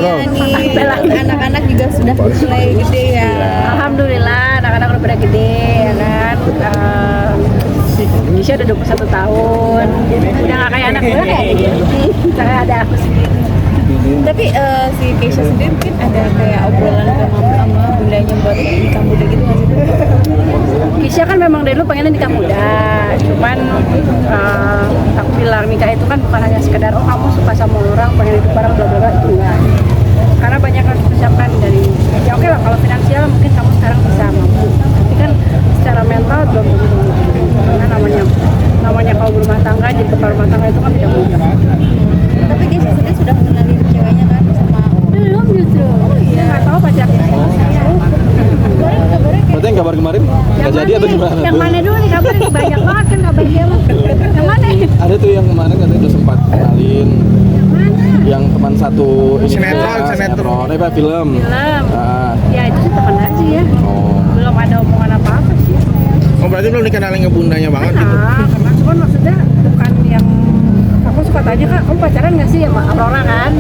ngobrol. Nih, anak-anak juga sudah mulai gede ya. Alhamdulillah anak-anak udah pada gede ya kan. Kisha udah 21 tahun. Udah gak kayak anak gue kayak gitu. Kayak ada aku sendiri. Tapi si Keisha sendiri mungkin ada kayak obrolan sama bundanya buat nikah muda gitu nggak sih? Kisha kan memang dari dulu pengennya nikah muda. Cuman aku bilang nikah itu kan bukan hanya sekedar oh kamu suka sama orang pengen hidup bareng bla bla bla, itu enggak. Karena banyak harus dipersiapkan dari ya oke lah kalau finansial mungkin kamu sekarang bisa mampu. Tapi kan secara mental belum tentu. Karena namanya kalau berumah tangga jadi kepala rumah tangga itu kan tidak mudah. Tapi Keisha sendiri sudah mengenalin ceweknya kan sama Belum justru. Oh iya. Nggak tahu pacarnya. Berarti yang kabar kemarin nggak jadi atau gimana? Yang tuh? mana dulu nih kabar banyak banget kan kabar dia mah. Yang mana? Ada tuh yang kemarin katanya udah sempat kenalin yang teman satu ini Sinetron. film. Film. Ah. Ya itu sih teman aja ya. Oh. Belum ada omongan apa-apa sih. Oh berarti belum dikenalin ke bundanya banget gitu? Nah, karena cuman maksudnya bukan yang aku suka tanya kak, kamu pacaran nggak sih sama Aurora kan?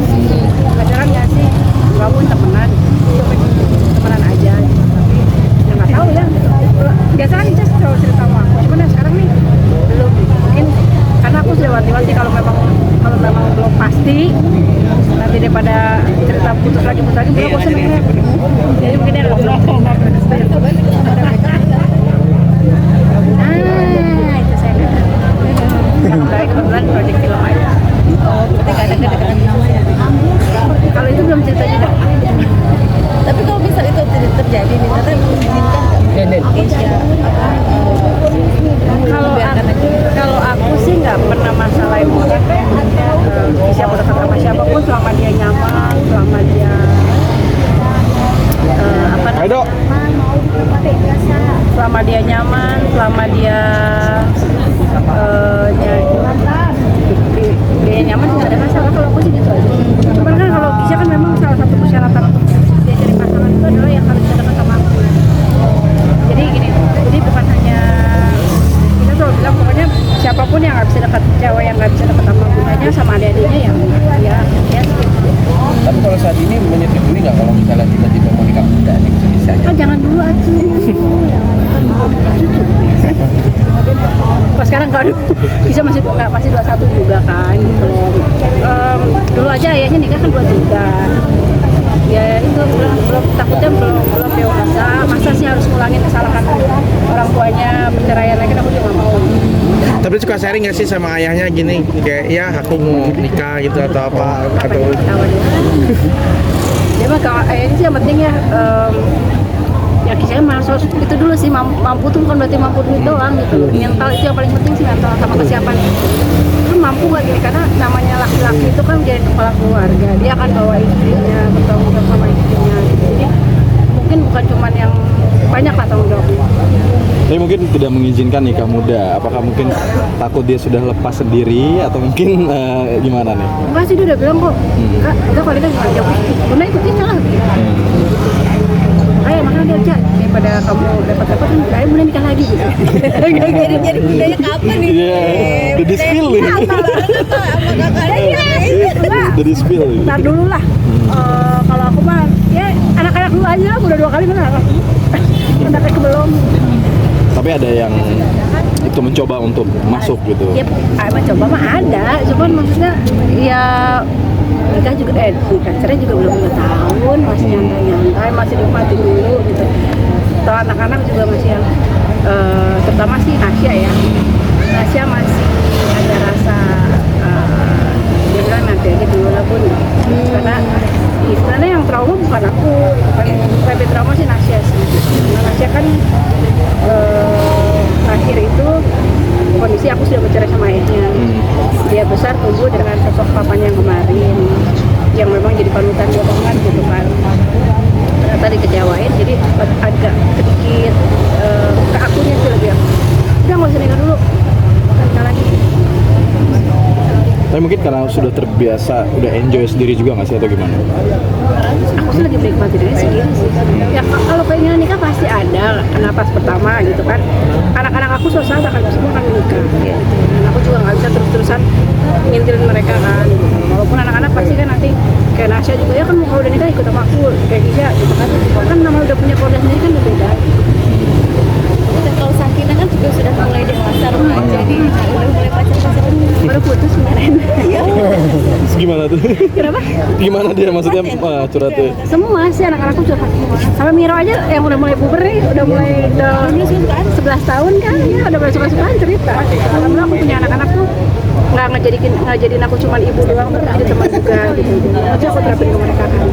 Pacaran nggak sih? Kamu temenan? Temenan aja. Tapi ya nggak tahu ya. Biasa kan Ica selalu cerita sama aku. Cuman ya sekarang nih belum mungkin karena aku sudah wanti-wanti kalau memang belum pasti nanti daripada cerita putus lagi belum bosan ya. Jadi mungkin ya ngobrol. Itu saya nggak kebetulan proyek film aja. oh berarti nggak ada kedekatan sama ya. Kalau itu belum cerita juga. Tapi kalau misal itu terjadi nih, ternyata mengizinkan nggak Keisha Kalau aku sih nggak pernah masalahin orang bisa berdekat sama siapapun selama dia nyaman, selama dia Ayo, selama dia nyaman, selama dia dia nyaman nggak ada masalah. Kalau aku sih gitu aja. Cuman kan kalau bisa kan memang salah satu persyaratan untuk dia cari pasangan itu adalah yang harus bisa dekat sama aku. Jadi gini, jadi bukan hanya kita selalu bilang pokoknya siapapun yang nggak bisa dekat cewek yang nggak bisa dekat sama bundanya sama adik-adiknya ya. Tapi kalau saat ini menyetujui nggak kalau misalnya tiba-tiba mau nikah muda nih bisa? Ah jangan dulu atuh. Pas sekarang kalau bisa masih 21 juga kan gitu. Dulu aja ayahnya nikah kan 23. Ya itu belum takutnya belum dewasa. Masa sih harus ngulangin kesalahan orang tuanya perceraian lagi, aku juga nggak mau. Tapi suka sharing nggak sih sama ayahnya gini kayak ya aku mau nikah gitu atau apa atau Ketawa dia. Dia mah kalau ayahnya sih yang penting ya ya kisahnya harus itu dulu sih mampu tuh bukan berarti mampu duit doang gitu. Mental itu yang paling penting sih, mental sama kesiapan. Lu mampu gak gini karena namanya laki-laki itu kan jadi kepala keluarga, dia akan bawa istrinya, bertanggung jawab sama istrinya gitu. Jadi mungkin bukan cuman yang banyak lah tanggung jawabnya. Tapi mungkin tidak mengizinkan nikah muda. Apakah mungkin takut dia sudah lepas sendiri atau mungkin gimana nih? Enggak sih, dia udah bilang kok enggak kalau kita gimana jauh bunda ikutin lah makanya dia aja daripada kamu dapat-dapat kan kayak bunda nikah lagi gitu. jadi bundanya kapan nih? Iya, udah di spill nih. Udah di spill. Ntar dulu lah. Kalau aku mah ya anak-anak dulu aja, udah 2 kali mana anaknya belum. Tapi ada yang itu mencoba untuk masuk gitu. Ya mencoba mah ada, cuman maksudnya ya nikah juga nikah cerai juga belum 2 tahun, masih nyantai-nyantai, masih nikmatin dulu gitu. Atau anak-anak juga masih yang terutama sih Nasya ya. Nasya masih ada rasa dia bilang nanti aja dulu lah pun. Karena sebenarnya yang trauma bukan aku, bukan lebih trauma sih Nasya sih. Karena Nasya kan terakhir itu kondisi aku sudah bercerai sama ayahnya. Dia besar tumbuh dengan sosok papanya yang kemarin yang memang jadi panutan dia banget gitu kan. Ternyata dikecewain, jadi agak sedikit ke akunya sih lebih udah nggak usah nikah dulu, nikah lagi. Tapi mungkin karena sudah terbiasa, udah enjoy sendiri juga nggak sih atau gimana? Aku sih lagi menikmati diri sendiri sih. Ya kalau pengen nikah pasti ada, napas pertama gitu kan. Anak-anak aku suatu saat akan semua akan menikah. Gitu. Dan aku juga nggak bisa terus-terusan ngintilin mereka kan. Walaupun anak-anak pasti kan nanti kayak Nasya juga ya kan kalau ikut sama aku kayak Kisha gitu kan. Kan nama udah punya keluarga sendiri kan udah beda. Dan kalau Sakinah kan juga sudah mulai dewasa remaja nih, udah mulai pacaran. Baru putus kemarin. Terus gimana tuh? Kenapa? Gimana dia maksudnya curhatnya? Semua sih anak-anakku curhat semua. Sampai Miro aja yang udah mulai puber nih, udah mulai 11 tahun kan, ya udah mulai suka-sukaan cerita. Alhamdulillah aku punya anak-anak tuh nggak ngejadiin aku cuma ibu doang, tapi jadi teman juga gitu. Nanti aku terapin ke mereka kan.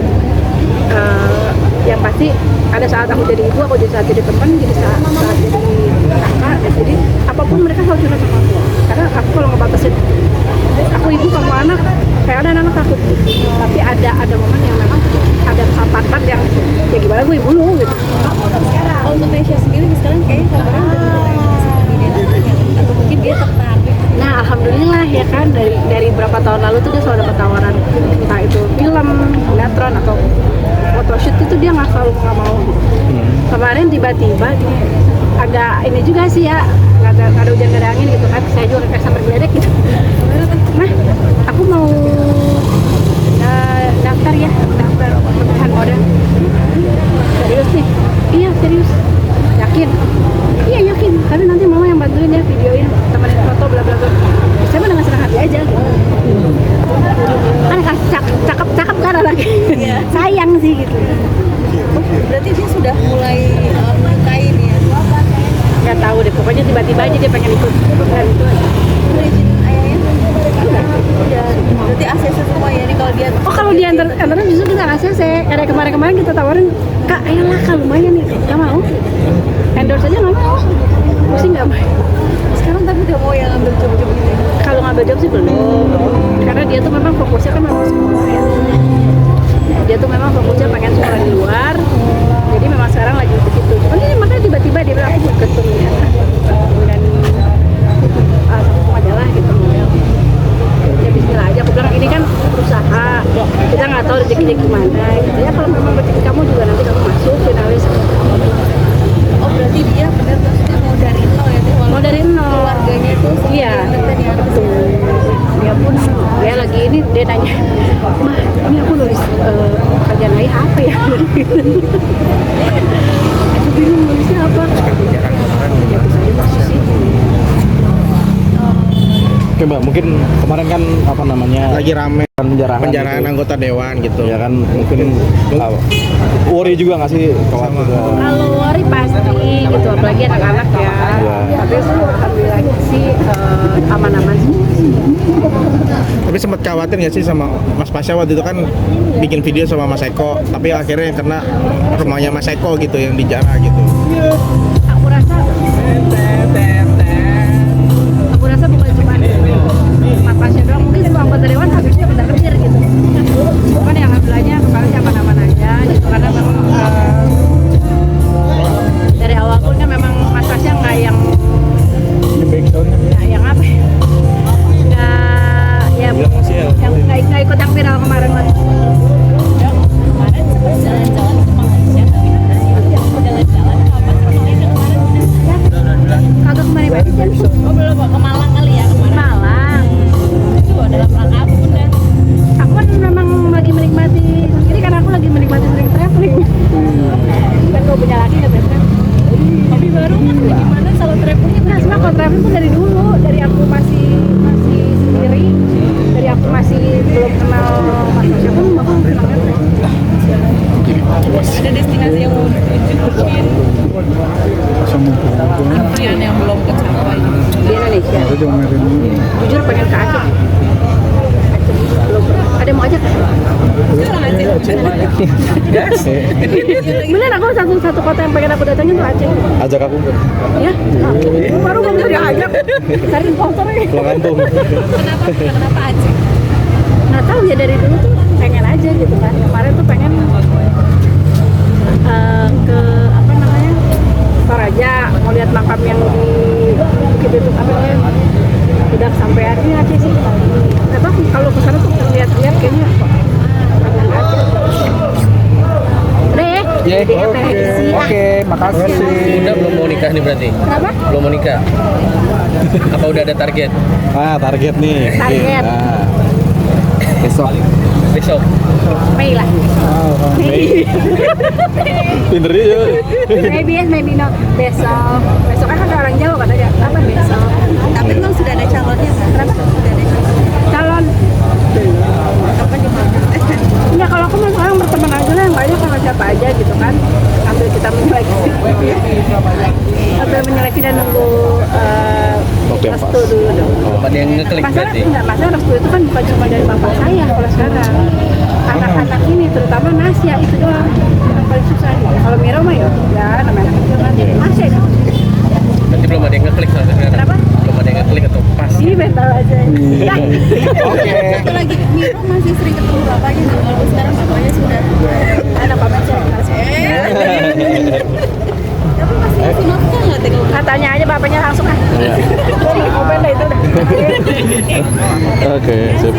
Yang pasti ada saat aku jadi ibu, aku jadi saat jadi teman, jadi saat jadi kakak, jadi apapun mereka selalu curhat sama aku. Karena aku kalau ngebatasin aku ibu kamu anak, kayak ada anak takut. Tapi ada momen yang memang ada part yang ya gimana gue ibu lu gitu. Kalau untuk Nesha sendiri sekarang kayaknya kabarnya udah mulai masuk ke dunia nyatanya, atau mungkin dia tertarik. Nah alhamdulillah ya kan dari berapa tahun lalu tuh dia selalu dapat tawaran entah itu film, sinetron atau photoshoot itu dia nggak mau. Kemarin tiba-tiba dia agak ini juga sih ya nggak ada hujan nggak ada angin gitu kan, saya juga kayak sampai geledek gitu. Nah aku mau daftar pemilihan model. Serius nih? Iya serius. Yakin? Iya yakin. Tapi nanti mama yang bantuin ya, videoin, temenin foto bla bla bla. Saya mah dengan senang hati aja gitu. Kan cakep kan anaknya. Sayang sih gitu. Berarti dia sudah mulai menyukai nih ya? Nggak tahu deh, pokoknya tiba-tiba aja dia pengen ikut program itu aja. Udah izin ayahnya? Udah. Berarti ACC semua ya nih kalau dia. Oh kalau di antaran justru kita ACC. Kayak kemarin kita tawarin, Kak ayolah Kak lumayan nih, nggak mau? Endorse aja nggak mau. Mesti nggak mau. Sekarang tapi udah mau yang ambil job-job gitu. Kalau ngambil job sih belum. Karena dia tuh memang fokusnya kan memang sekolah ya. Dia tuh memang fokusnya pengen sekolah di luar. Jadi memang sekarang lagi begitu. Cuman ini makanya tiba-tiba dia bilang aku mau ikut pemilihan dan majalah gitu model. Ya bismillah aja. Aku bilang ini kan berusaha. Kita nggak tahu rezekinya gimana. Gitu ya kalau memang rezeki kamu juga nanti kamu masuk finalis. Oh berarti dia benar maksudnya mau dari nol ya? Mau dari nol. Keluarganya itu Iya. betul. Dia pun dia lagi ini dia nanya, Mah ini aku nulis kerjaan ayah apa ya? Aku bingung nulisnya apa. Ya bisa aja sih. Oke Mbak, mungkin kemarin kan apa namanya Lagi rame penjarahan penjaraan gitu. anggota dewan gitu. Ya kan mungkin worry juga nggak sih kalau Kalau worry pasti gitu, apalagi anak-anak ya. Iya. Tapi alhamdulillah sih aman-aman sih. Tapi sempat khawatir nggak sih sama Mas Pasha waktu itu kan bikin video sama Mas Eko, tapi akhirnya kena rumahnya Mas Eko gitu yang dijarah gitu. Aku rasa bukan cuma Mas Pasha doang, mungkin semua anggota dewan harusnya benar-benar gitu. Cuman yang alhamdulillahnya kemarin aman-aman aja gitu, karena memang dari awal pun kan memang Mas Pasha nggak yang apa ya, nggak ikut yang viral kemarin lah. Kemarin sempat jalan-jalan ke Malaysia, tapi jalan-jalan kapan ke Malaysia kemarin? Kagak kemana balik kan? Oh belum, ke Malang kali ya kemarin. Malang. Itu dalam rangka apa bunda? Aku kan memang lagi menikmati, ini kan aku lagi menikmati sering traveling. Kan gue punya laki nggak traveling. Hobi baru kan gimana kalau traveling? Nah, sebenarnya kalau traveling tuh dari dulu, dari aku masih sendiri, dari aku masih belum kenal Mas Pasha pun aku kenal traveling. Ada destinasi yang mau ditunjukin? Impian yang belum kecapai Di Indonesia. Jujur pengen ke Aceh. Belum pernah. Ada yang mau ajak? orang aja. Bener aku satu kota yang pengen aku datangin tuh Aceh. ajak aku Ya, baru belum bisa diajak. Cari sponsornya. pulang kampung. Kenapa Aceh? Nggak tahu ya, dari dulu tuh pengen aja gitu kan. Kemarin tuh pengen ke apa namanya Toraja, mau lihat makam yang di Bukit itu apa namanya, udah sampai hari ini Aceh sih. Nggak tahu kalau kesana tuh lihat-lihat kayaknya deh. Oke, makasih. Bunda belum mau nikah nih berarti? Kenapa? Belum mau nikah? Apa udah ada target? Target nih. Target. Nah. Besok. Mei lah. Mei. Pinter dia. Maybe yes, maybe no. Besok. Besok kan kata orang Jawa katanya. Apa besok? Tapi memang sudah ada calonnya kan? Kenapa? Sudah ada calon. Calon. Apa gimana? Enggak, kalau aku mah sekarang berteman aja lah yang banyak sama siapa aja gitu kan. Sambil kita menyeleksi. Sambil menyeleksi dan nunggu Oke, pas. restu dulu dong. Belum ada yang ngeklik Masalah berarti. enggak, masalah restu itu kan bukan cuma dari bapak saya kalau sekarang. Anak-anak ini terutama Nasya itu doang yang paling susah. Kalau Mira mah ya namanya anak kecil kan. Nasya itu. Berarti belum ada yang ngeklik sampai sekarang. Kenapa? Belum ada yang ngeklik atau pas. Ini mental aja. Oke. Satu lagi, Miro masih sering ketemu bapaknya nggak? Walaupun sekarang bapaknya sudah Anak paman saya kelas. tapi masih ngasih nafkah nggak tengok? Katanya aja bapaknya langsung ah. Komen lah itu udah. Oke, sip.